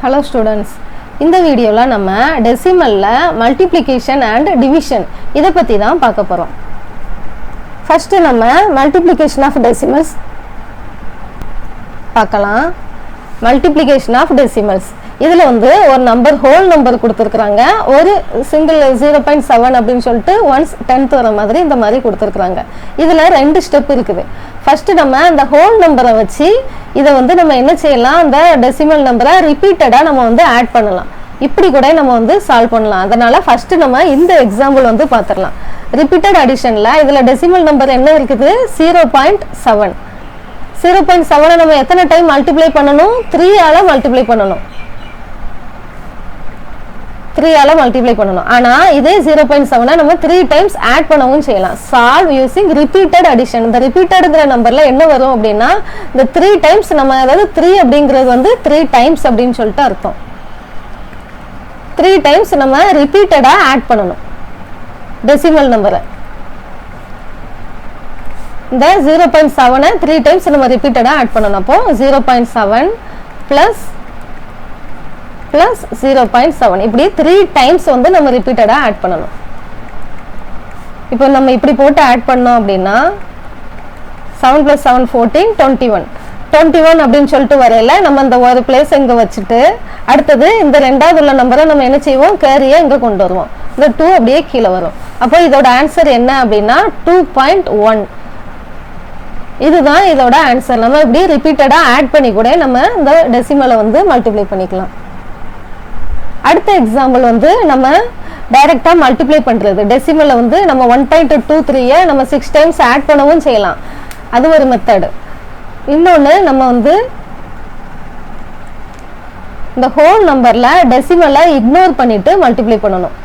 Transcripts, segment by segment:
Hello students, இந்த வீடியோல நம்ம டெசிமல்ல மல்டிப்ளிகேஷன் அண்ட் டிவிஷன் இத பத்தி தான் பார்க்க போறோம். ஃபர்ஸ்ட் நம்ம மல்டிப்ளிகேஷன் ஆஃப் டெசிமல்ஸ் பார்க்கலாம். மல்டிப்ளிகேஷன் ஆஃப் டெசிமல்ஸ் இதுல வந்து ஒரு நம்பர் ஹோல் நம்பர் கொடுத்திருக்காங்க. ஒரு சிங்கிள் 0.7 அப்படினு சொல்லிட்டு 1/10 வர மாதிரி இந்த மாதிரி கொடுத்திருக்காங்க. இதுல ரெண்டு ஸ்டெப் இருக்குது. ஃபர்ஸ்ட் நம்ம அந்த ஹோல் நம்பரை வச்சு இத வந்து நம்ம என்ன செய்யலாம், அந்த டெசிமல் நம்பரை ரிப்பீட்டடா நம்ம வந்து ஆட் பண்ணலாம். இப்படி கூட நம்ம வந்து சால்வ் பண்ணலாம். அதனால ஃபர்ஸ்ட் நம்ம இந்த எக்ஸாம்பிள் வந்து பாத்துறலாம். ரிப்பீட்டட் அடிஷன்ல இதுல டெசிமல் நம்பர் என்ன இருக்குது 0.7. 0.7 நம்ம எத்தனை டைம் மல்டிப்ளை பண்ணனும்? 3 ஆல மல்டிப்ளை பண்ணனும். 3 ஆல மல்டிப்ளை பண்ணனும். ஆனா இதே 0.7 நம்ம 3 டைம்ஸ் ஆட் பண்ணவும் செய்யலாம். Solve using repeated addition. இந்த ரிப்பீட்டட்ங்கற நம்பர்ல என்ன வரும் அப்படினா இந்த 3 டைம்ஸ் நம்ம அதாவது 3 அப்படிங்கிறது வந்து 3 டைம்ஸ் அப்படினு சொல்லிட்டு அர்த்தம். 3 டைம்ஸ் நம்ம ரிப்பீட்டடா ஆட் பண்ணனும் டெசிமல் நம்பரை. இந்த 0.7 3 டைம்ஸ் நம்ம ரிப்பீட்டடா ஆட் பண்ணனும். அப்போ 0.7 plus 0.7 இப்படி 3 டைம்ஸ் வந்து நம்ம ரிப்பீட்டடா ஆட் பண்ணனும். இப்போ நம்ம இப்படி போட்டு ஆட் பண்ணோம் அப்படினா 7 + 7 14 21 அப்படினு சொல்லிட்டு வரையில நம்ம அந்த ஒரு பிளேஸ் இங்க வச்சிட்டு அடுத்து இந்த இரண்டாவது உள்ள நம்பரை நம்ம என்ன செய்வோம், கேரியை இங்க கொண்டு வருவோம். இந்த 2 அப்படியே கீழ வரும். அப்போ இதோட ஆன்சர் என்ன அப்படினா 2.1. இதுதான் இதோட ஆன்சர். நம்ம இப்படி ரிப்பீட்டடா ஆட் பண்ணி கூட நம்ம இந்த டெசிமலை வந்து மல்டிப்ளை பண்ணிக்கலாம். அடுத்த எக்ஸாம்பிள் வந்து நம்ம டைரக்டா மல்டிப்ளை பண்றது. டெசிமலை வந்து நம்ம 1.23 நம்ம 6 டைம்ஸ் ஆட் பண்ணவும் செய்யலாம். அது ஒரு மெத்தட். இன்னொன்னு நம்ம வந்து இந்த ஹோல் நம்பர்ல டெசிமலை இக்னோர் பண்ணிட்டு மல்டிப்ளை பண்ணனும்.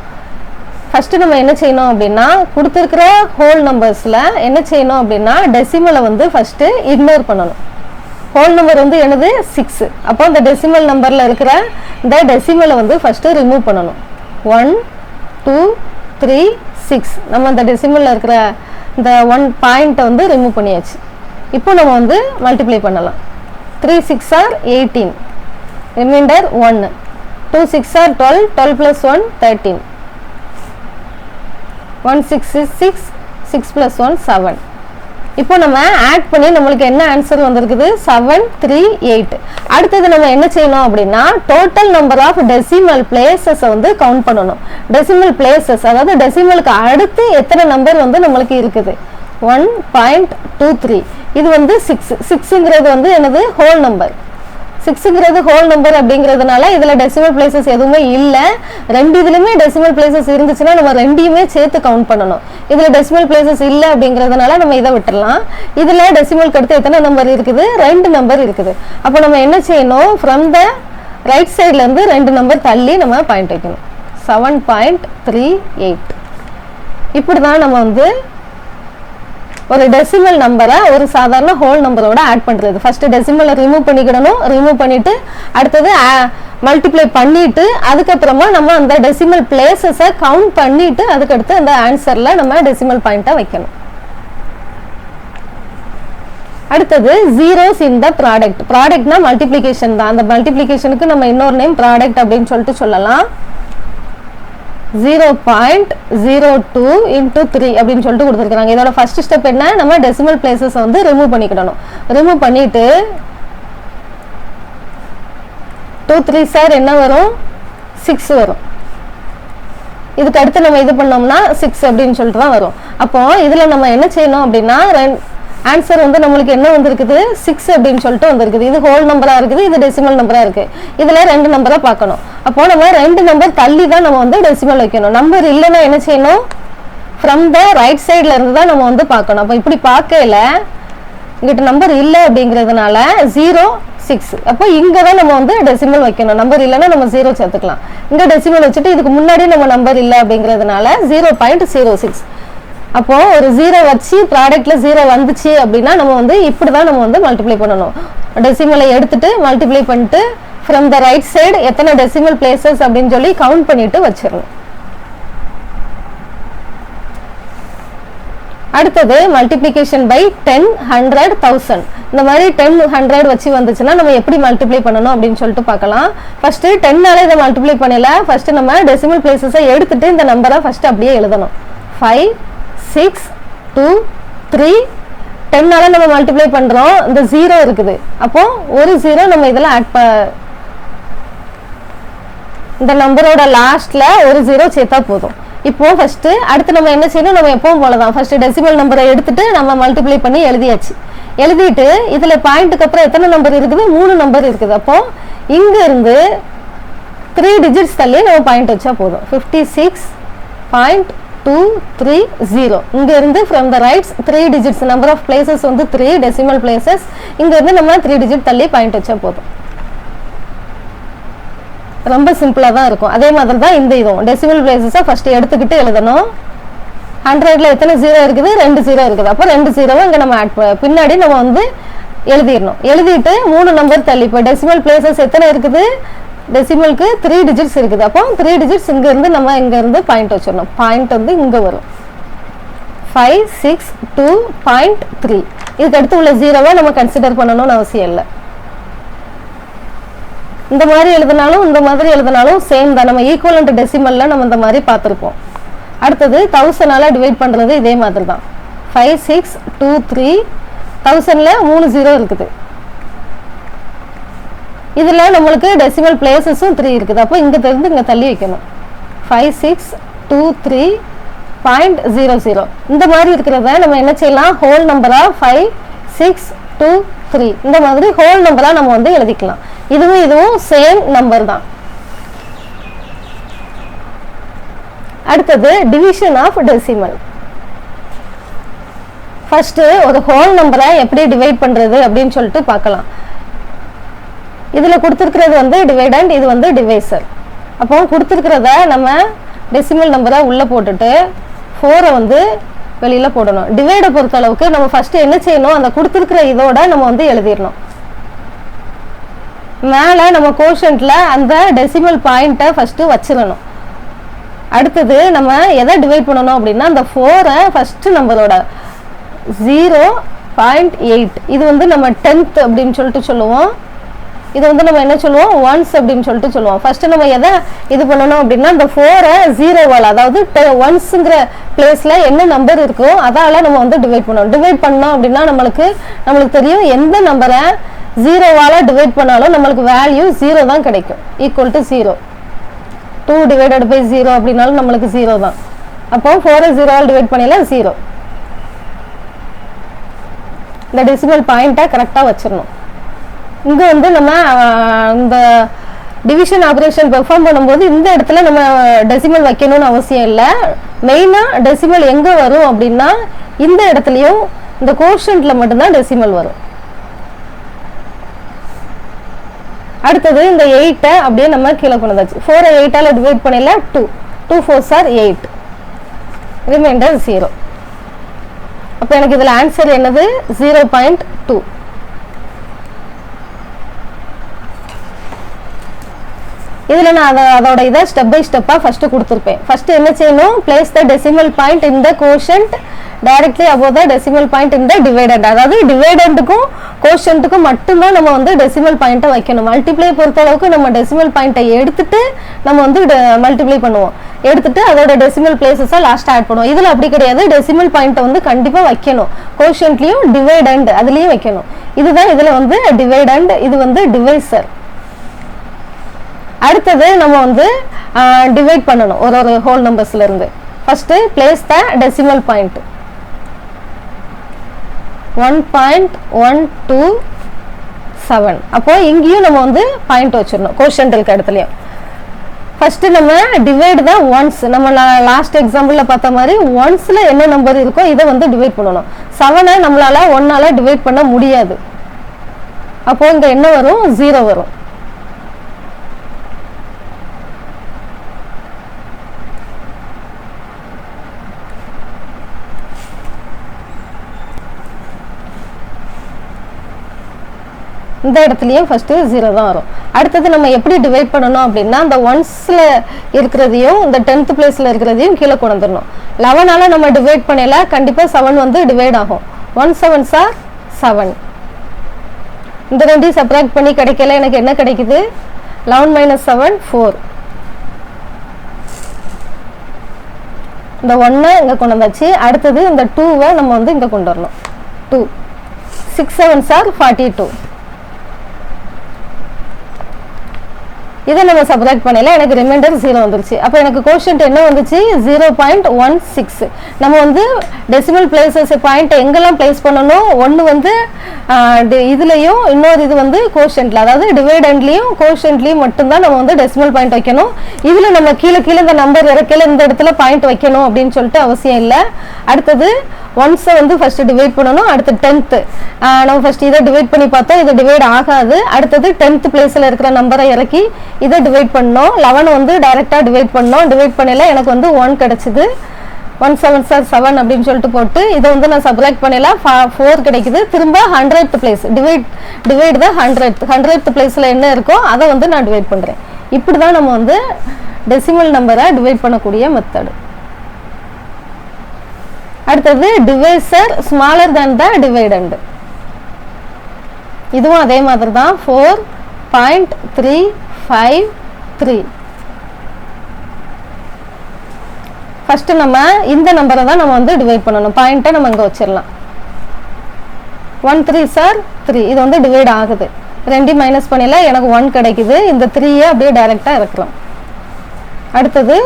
ஃபர்ஸ்ட் நம்ம என்ன செய்யணும் அப்படினா கொடுத்திருக்கிற ஹோல் நம்பர்ஸ்ல என்ன செய்யணும் அப்படினா டெசிமலை வந்து ஃபர்ஸ்ட் இக்னோர் பண்ணனும். ஹோல் நம்பர் வந்து என்னது 6. அப்போ அந்த டெசிமல் நம்பர்ல இருக்கிற இந்த டெசிமலை வந்து ஃபர்ஸ்ட் ரிமூவ் பண்ணனும். 1 2 3 6 நம்ம அந்த டெசிமல்ல இருக்கிற இந்த 1 பாயிண்ட வந்து ரிமூவ் பண்ணியாச்சு. இப்போ நம்ம வந்து மல்டிப்ளை பண்ணலாம். 3 6 are 18. Reminder 1. 2 6 are 12. 12 plus 1 13. 1 6 is 6. 6 plus 1 7. இப்போ நம்ம ஆட் பண்ணி நமக்கு என்ன ஆன்சர் வந்திருக்குது 738. அடுத்து நம்ம என்ன செய்யணும் அப்படினா total number of decimal places வந்து கவுண்ட் பண்ணனும். டெசிமல் பிளேसेस அதாவது டெசிமலுக்கு அடுத்து எத்தனை நம்பர் வந்து நமக்கு இருக்குது 1.23. இது வந்து 6. 6ங்கிறது வந்து என்னது ஹோல் நம்பர். 6ங்கிறது ஹோல் நம்பர் அப்படிங்கிறதுனால இதுல டெசிமல் பிளேसेस எதுவுமே இல்ல. ரெண்டு இதுலயுமே டெசிமல் பிளேसेस இருந்துச்சுனா நம்ம ரெண்டையுமே சேர்த்து கவுண்ட் பண்ணனும். இதுல டெசிமல் பிளேसेस இல்ல அப்படிங்கிறதுனால நம்ம இத விட்டுறலாம். இதுல டெசிமலுக்கு அடுத்து எத்தனை நம்பர் இருக்குது? 2 நம்பர் இருக்குது. அப்ப நம்ம என்ன செய்யணும், from the ரைட் சைடுல இருந்து 2 நம்பர் தள்ளி நம்ம பாயிண்ட் வைக்கணும். 7.38. இப்படி தான் நம்ம வந்து ஒரு டெசிமல் நம்பரை ஒரு சாதாரண ஹோல் நம்பரோட ஆட் பண்றது. ஃபர்ஸ்ட் டெசிமலை ரிமூவ் பண்ணிக்கணும். ரிமூவ் பண்ணிட்டு அடுத்து மல்டிப்ளை பண்ணிட்டு அதுக்கு அப்புறமா நம்ம அந்த டெசிமல் பிளேसेस கவுண்ட் பண்ணிட்டு அதுக்கு அடுத்து அந்த ஆன்சர்ல நம்ம டெசிமல் பாயிண்ட வைக்கணும். அடுத்து zeros in the product. ப்ராடக்ட்னா மல்டிப்ளிகேஷன் தான். அந்த மல்டிப்ளிகேஷனுக்கு நம்ம இன்னொரு நேம் ப்ராடக்ட் அப்படினு சொல்லிட்டு சொல்லலாம். 0.02 into 3 அப்படினு சொல்லிட்டு கொடுத்திருக்காங்க. இதோட ஃபர்ஸ்ட் ஸ்டெப் என்ன, நம்ம டெசிமல் பிளேसेस வந்து ரிமூவ் பண்ணிக்கணும். ரிமூவ் பண்ணிட்டு 2 3 சார் என்ன வரும் 6 வரும். இதுக்கு அடுத்து நம்ம இது பண்ணோம்னா 6 அப்படினு சொல்லிட்டு தான் வரும். அப்போ இதுல நம்ம என்ன செய்யணும் அப்படினா ஆன்சர் வந்து நமக்கு என்ன வந்திருக்குது 6 அப்படினு சொல்லிட்டு வந்திருக்குது. இது ஹோல் நம்பரா இருக்குது, இது டெசிமல் நம்பரா இருக்கு. இதுல 2 நம்பரை பார்க்கணும். அப்போ நம்ம 2 நம்பர் தள்ளி தான் நம்ம வந்து டெசிமல் வைக்கணும். நம்பர் இல்லனா என்ன செய்யணும், from the ரைட் சைடுல இருந்து தான் நம்ம வந்து பார்க்கணும். அப்ப இப்படி பார்க்கல இங்கிட்ட நம்பர் இல்ல அப்படிங்கிறதுனால 0 6. அப்போ இங்க தான் நம்ம வந்து டெசிமல் வைக்கணும். நம்பர் இல்லனா நம்ம 0 சேர்த்துக்கலாம். இங்க டெசிமல் வச்சிட்டு இதுக்கு முன்னாடி நம்ம நம்பர் இல்ல அப்படிங்கிறதுனால 0.06. அப்போ ஒரு 0 வச்சு ப்ராடக்ட்ல 0 வந்துச்சு அப்படினா நம்ம வந்து இப்படி தான் நம்ம வந்து மல்டிப்ளை பண்ணனும். டெசிமலை எடுத்துட்டு மல்டிப்ளை பண்ணிட்டு from the right side எத்தனை டெசிமல் பிளேसेस அப்படினு சொல்லி கவுண்ட் பண்ணிட்டு வச்சிரணும். அடுத்தது மல்டிப்ளிகேஷன் பை 10 100 1000. இந்த மாதிரி 10 100 வச்சு வந்துச்சுன்னா நம்ம எப்படி மல்டிப்ளை பண்ணணும் அப்படின்னு சொல்லிட்டு பார்க்கலாம். ஃபர்ஸ்ட் 10ஆல இதை மல்டிப்ளை பண்ணல. ஃபர்ஸ்ட் நம்ம டெசிமல் பிளேசஸை எடுத்துட்டு இந்த நம்பரை ஃபர்ஸ்ட் அப்படியே எழுதணும். 5 6 2 3. 10ஆல நம்ம மல்டிப்ளை பண்றோம். இந்த 0 இருக்குது. அப்போ ஒரு 0 நம்ம இதுல ஆட் இந்த நம்பரோட லாஸ்ட்ல ஒரு 0 சேர்த்தா போதும். இப்போ ஃபர்ஸ்ட் அடுத்து நம்ம என்ன செய்யணும், நம்ம எப்பவும் போலதான் ஃபர்ஸ்ட் டெசிமல் நம்பரை எடுத்துட்டு நம்ம மல்டிப்ளை பண்ணி எழுதியாச்சு. எழுதிட்டு இதுல பாயிண்ட்டுக்கு அப்புறம் எத்தனை நம்பர் இருக்குது, 3 நம்பர் இருக்குது. அப்போ இங்க இருந்து 3 டிஜிட்ஸ் தள்ளி நம்ம பாயிண்ட் வச்சா போதும். 56.230. இங்க இருந்து from the rights 3 digits, number of places வந்து 3 decimal places. இங்க இருந்து நம்ம 3 டிஜிட் தள்ளி பாயிண்ட் வச்சா போதும். ரொம்ப சிம்பிளா தான் இருக்கும். அதே மாதிரி தான் இந்த இதுவும் டெசிமல் பிளேசஸை ஃபர்ஸ்ட் எடுத்துக்கிட்டு எழுதணும். 100ல எத்தனை 0 இருக்குது, 2 0 இருக்குது. அப்போ 2 0 இங்க நம்ம ஆட் பின்னாடி நம்ம வந்து எழுதிடணும். எழுதிட்டு 3 நம்பர் தள்ளி இப்போ டெசிமல் பிளேசஸ் எத்தனை இருக்குது, டெசிமலுக்கு 3 டிஜிட்ஸ் இருக்குது. அப்போ 3 டிஜிட்ஸ் இங்க இருந்து நம்ம இங்க இருந்து பாயிண்ட் வச்சிடணும். பாயிண்ட் வந்து இங்க வரும் 562.3. இதுக்கு அடுத்து உள்ள 0வை நம்ம கன்சிடர் பண்ணணும்னு அவசியம் இல்லை. இந்த மாதிரி எழுதினாலும் இந்த மாதிரி எழுதினாலும் சேம் தான். நம்ம ஈக்குவலண்ட் டெசிமல்ல நம்ம இந்த மாதிரி பார்த்துருப்போம். அடுத்தது 1000ஆல டிவைட் பண்றது இதே மாதிரி தான். 5623. 1000ல 3 0 இருக்குது. இதுல நம்மளுக்கு டெசிமல் பிளேசஸும் 3 இருக்குது. அப்போ இங்க இருந்து இங்க தள்ளி வைக்கணும். 5623.00. இந்த மாதிரி இருக்கிறத நம்ம என்ன செய்யலாம், ஹோல் நம்பரா 5623 இந்த மாதிரி ஹோல் நம்பரா நம்ம வந்து எழுதிக்கலாம். இதுவும் சேம் நம்பர் தான். அடுத்தது டிவிஷன் ஆஃப் டெசிமல். ஃபர்ஸ்ட் ஒரு ஹோல் நம்பரை எப்படி டிவைட் பண்றது அப்படின்னு சொல்லிட்டு பார்க்கலாம். இதுல கொடுத்திருக்கிறது வந்து டிவைடண்ட், இது வந்து டிவைசர். அப்போ கொடுத்திருக்கிறத நம்ம டெசிமல் நம்பரை உள்ள போட்டுட்டு 4 வந்து வெளியில போடணும். டிவைடை பொறுத்த அளவுக்கு நம்ம ஃபர்ஸ்ட் என்ன செய்யணும், அந்த கொடுத்திருக்கிற இதோட நம்ம வந்து எழுதிடணும். மேல நம்ம கோஷன்ட்ல அந்த டெசிமல் பாயிண்ட்டை ஃபர்ஸ்ட் வச்சிடணும். அடுத்தது நம்ம எதை டிவைட் பண்ணணும் அப்படின்னா அந்த 4 ஃபர்ஸ்ட் நம்பரோட 0.8. இது வந்து நம்ம 10th அப்படின்னு சொல்லிட்டு சொல்லுவோம். இது வந்து நம்ம என்ன சொல்லுவோம், ஒன்ஸ் அப்படின்னு சொல்லிட்டு சொல்லுவோம். ஃபர்ஸ்ட் நம்ம எதை இது பண்ணணும் அப்படின்னா இந்த 4 0வால், அதாவது ஒன்ஸ்ங்கிற பிளேஸ்ல என்ன நம்பர் இருக்கோ அதால நம்ம வந்து டிவைட் பண்ணணும். டிவைட் பண்ணோம் அப்படின்னா நம்மளுக்கு தெரியும் எந்த நம்பரை 0வால டிவைட் பண்ணாலும் நம்மளுக்கு வேல்யூ 0 தான் கிடைக்கும். Equal to 0. 2 டிவைடட் பை 0 அப்படின்னாலும் நம்மளுக்கு 0 தான். அப்போ 4 0ஆல் டிவைட் பண்ணல 0. இந்த டெசிமல் பாயிண்ட்டை கரெக்டாக வச்சிடணும். இங்கே வந்து நம்ம இந்த டிவிஷன் ஆப்ரேஷன் பெர்ஃபார்ம் பண்ணும்போது இந்த இடத்துல நம்ம டெசிமல் வைக்கணும்னு அவசியம் இல்லை. மெயினாக டெசிமல் எங்கே வரும் அப்படின்னா இந்த இடத்துலையும் இந்த கோஷன்ட்ல மட்டும்தான் டெசிமல் வரும். அடுத்தது இந்த 8 அப்படியே நம்ம கீழே கொண்டு வந்தாச்சு. 4 8ஆல டிவைட் பண்ணல 2. 2 4s are 8. ரிமைண்டர் 0. அப்போ எனக்கு இதுல ஆன்சர் என்னது, 0.2. இதுல நான் அதோட இதை ஸ்டெப் பை ஸ்டெப்பா ஃபர்ஸ்ட் கொடுத்துருப்பேன். ஃபர்ஸ்ட் என்ன செய்யணும், place the decimal point in the quotient directly above the decimal point in the dividend. அதாவது டிவைடண்டுக்கும் கோஷன்ட்டுக்கும் மட்டும்தான் நம்ம வந்து டெசிமல் பாயிண்ட்டை வைக்கணும். மல்டிப்ளை பொறுத்த அளவுக்கு நம்ம டெசிமல் பாயிண்ட்டை எடுத்துட்டு நம்ம வந்து மல்டிப்ளை பண்ணுவோம். எடுத்துட்டு அதோட டெசிமல் பிளேசஸை லாஸ்ட் ஆட் பண்ணுவோம். இதுல அப்படி கிடையாது. டெசிமல் பாயிண்ட்டை வந்து கண்டிப்பா வைக்கணும். கோஷன்ட்லயும் டிவைடண்ட் அதுலயும் வைக்கணும். இதுதான் இதுல வந்து டிவைடண்ட், இது வந்து டிவைசர். அடுத்தது நம்ம வந்து டிவைட் பண்ணணும் ஒரு ஹோல் நம்பர்ஸ்ல இருந்து. ஃபர்ஸ்ட் பிளேஸ் த டெசிமல் பாயிண்ட் 1.127. அப்போ இங்கேயும் நம்ம வந்து பாயிண்ட் வச்சிடணும் கோஷன்ட் இருக்க இடத்துலயும். ஃபர்ஸ்ட் நம்ம டிவைட் தான் ஒன்ஸ். நம்ம லாஸ்ட் எக்ஸாம்பிள்ல பார்த்த மாதிரி ஒன்ஸ்ல என்ன நம்பர் இருக்கோ இதை வந்து டிவைட் பண்ணணும். 7 நம்மளால 1ஆல டிவைட் பண்ண முடியாது. அப்போ இங்க என்ன வரும், 0 வரும். இந்த இடத்துலையும் ஃபஸ்ட்டு 0 தான் வரும். அடுத்தது நம்ம எப்படி டிவைட் பண்ணணும் அப்படின்னா அந்த ஒன்ஸில் இருக்கிறதையும் இந்த 10th பிளேஸில் இருக்கிறதையும் கீழே கொண்டு வந்துடணும். 11ஆல் நம்ம டிவைட் பண்ணல, கண்டிப்பாக 7 வந்து டிவைட் ஆகும். 1 7s are 7. இந்த ரெண்டையும் சப்ராக்ட் பண்ணி கிடைக்கல, எனக்கு என்ன கிடைக்குது? 11 minus 7 4. இந்த 1 இங்கே கொண்டு வந்தாச்சு. அடுத்தது இந்த 2வை நம்ம வந்து இங்கே கொண்டு வரணும். 2 6 7s are 42. இதை நம்ம சப்ராக்ட் பண்ணல, எனக்கு ரிமைண்டர் 0 வந்துருச்சு. அப்போ எனக்கு கோஷன்ட் என்ன வந்துச்சு? 0.16. நம்ம வந்து டெசிமல் பிளேசஸ் பாயிண்ட் எங்கெல்லாம் பிளேஸ் பண்ணணும்? ஒன்று வந்து இதுலையும், இன்னொரு இது வந்து கோஷன்ட்ல, அதாவது டிவைடண்ட்லையும் கோஷன்ட்லையும் மட்டும்தான் நம்ம வந்து டெசிமல் பாயிண்ட் வைக்கணும். இதில் நம்ம கீழே இந்த நம்பர் இறக்கையில் இந்த இடத்துல பாயிண்ட் வைக்கணும் அப்படின்னு சொல்லிட்டு அவசியம் இல்லை. அடுத்தது 1 வந்து ஃபர்ஸ்ட் டிவைட் பண்ணணும். அடுத்து 10th நம்ம ஃபர்ஸ்ட் இதை டிவைட் பண்ணி பார்த்தோம், இது டிவைட் ஆகாது. அடுத்தது 10th பிளேஸில் இருக்கிற நம்பரை இறக்கி இதை டிவைட் பண்ணோம். 11 வந்து டைரெக்டாக டிவைட் பண்ணோம். டிவைட் பண்ணல, எனக்கு வந்து 1 கிடைச்சிது. 1 7s are 7 அப்படின்னு சொல்லிட்டு போட்டு இதை வந்து நான் சப்ராக்ட் பண்ணல, 4 கிடைக்குது. திரும்ப 100th place divide the 100th பிளேஸில் என்ன இருக்கோ அதை வந்து நான் டிவைட் பண்ணுறேன். இப்படி தான் நம்ம வந்து டெசிமல் நம்பரை டிவைட் பண்ணக்கூடிய மெத்தடு. அடுத்தது divisor smaller than the dividend. இதுவும் அதே மாதிரி தான். 4.353. ஃபர்ஸ்ட் நம்ம இந்த நம்பரை தான் நம்ம வந்து டிவைட் பண்ணணும். பாயிண்ட்டை நம்ம இங்கே வச்சிடலாம். 1 3s are 3. இது வந்து டிவைட் ஆகுது. ரெண்டையும் மைனஸ் பண்ணல, எனக்கு 1 கிடைக்குது. இந்த 3யை அப்படியே டைரெக்டாக இறக்கலாம். அடுத்தது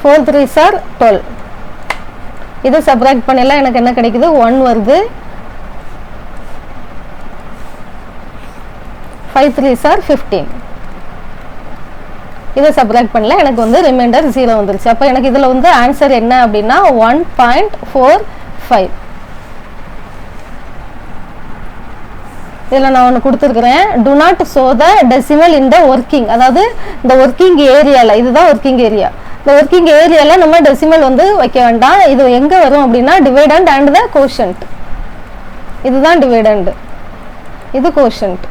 4 3s are 12. இதை சப்ராக்ட் பண்ணல, எனக்கு என்ன கிடைக்குது? 1 வருது. 5 3s are 15. இதை சப்ராக்ட் பண்ணல, எனக்கு வந்து ரிமைண்டர் 0 வந்துருச்சு. அப்போ எனக்கு இதில் வந்து ஆன்சர் என்ன அப்படின்னா 1.45. இதில் நான் ஒன்று கொடுத்துருக்குறேன். To not show the decimal in the working. அதாவது இந்த ஒர்க்கிங் ஏரியாவில், இதுதான் ஒர்க்கிங் ஏரியா. இந்த ஒர்க்கிங் ஏரியாவில் நம்ம டெசிமல் வந்து வைக்க வேண்டாம். இது எங்கே வரும் அப்படின்னா டிவைடண்ட் அண்ட் த கோஷன்ட். இதுதான் டிவைடண்ட், இது கோஷன்ட்.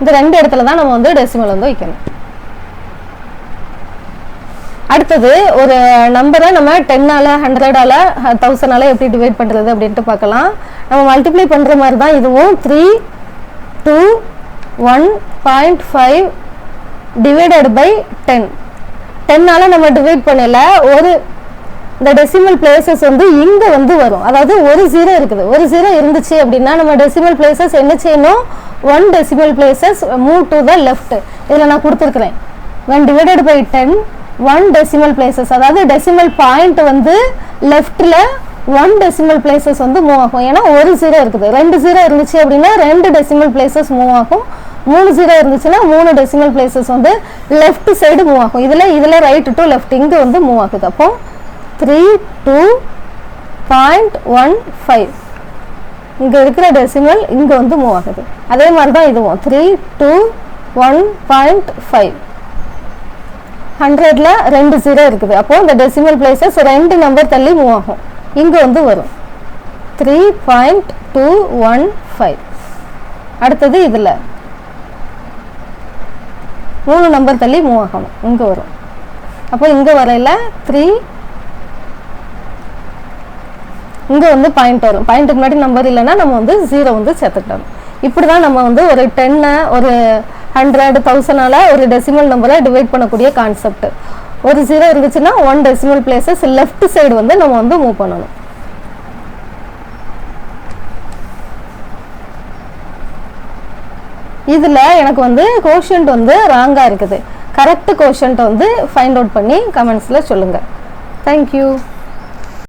இந்த ரெண்டு இடத்துல தான் நம்ம வந்து டெசிமல் வந்து வைக்கணும். அடுத்தது ஒரு நம்பரை நம்ம 10ஆல 100ஆல 1000ஆல எப்படி டிவைட் பண்ணுறது அப்படின்ட்டு பார்க்கலாம். நம்ம மல்டிப்ளை பண்ணுற மாதிரி தான் இதுவும். 3 2 1.5 டிவைடட் பை 10. 10ஆல நம்ம டிவைட் பண்ணல, ஒரு இந்த டெசிமல் பிளேசஸ் வந்து இங்கே வந்து வரும். அதாவது ஒரு 0 இருக்குது. ஒரு 0 இருந்துச்சு அப்படின்னா நம்ம டெசிமல் பிளேசஸ் என்ன செய்யணும்? 1 decimal places move to the left. இதில் நான் கொடுத்துருக்குறேன். when divided by 10 1 decimal places, அதாவது டெசிமல் பாயிண்ட் வந்து லெஃப்டில் 1 டெசிமல் பிளேசஸ் வந்து மூவ் ஆகும். ஏன்னா ஒரு 0 இருக்குது. 2 0 இருந்துச்சு அப்படின்னா 2 டெசிமல் பிளேசஸ் மூவ் ஆகும். 3 0 இருந்துச்சுன்னா 3 டெசிமல் பிளேசஸ் வந்து லெஃப்ட் சைடு மூவ் ஆகும். இதில் ரைட் டு லெஃப்ட் இங்கே வந்து மூவ் ஆகுது. அப்போ 3 2.15 இங்கே இருக்கிற டெசிமல் இங்கே வந்து மூவ் ஆகுது. அதே மாதிரி தான் இதுவும் 3 2 1.5. 100ல் 2 0 இருக்குது. அப்போ இந்த டெசிமல் பிளேசஸ் 2 நம்பர் தள்ளி மூவ் ஆகும். இங்கே வந்து வரும் 3.215. அடுத்தது இதில் 3 நம்பர் தள்ளி மூவ் ஆகணும், இங்கே வரும். அப்போ இங்கே வரையில் 3, இங்கே வந்து பாயிண்ட் வரும். பாயிண்ட்டுக்கு முன்னாடி நம்பர் இல்லைன்னா நம்ம வந்து 0 வந்து சேர்த்துக்கிட்டோம். இப்படி தான் நம்ம வந்து ஒரு 10 ஒரு 100 1000ஆல ஒரு டெசிமல் நம்பரை டிவைட் பண்ணக்கூடிய கான்செப்ட். ஒரு 0 இருந்துச்சுன்னா 1 டெசிமல் பிளேசஸ் லெஃப்ட் சைடு வந்து நம்ம வந்து மூவ் பண்ணணும். இதில் எனக்கு வந்து கோஷன்ட் வந்து ராங்காக இருக்குது. கரெக்ட் கோஷன்ட் வந்து ஃபைண்ட் அவுட் பண்ணி கமெண்ட்ஸில் சொல்லுங்கள். தேங்க்யூ.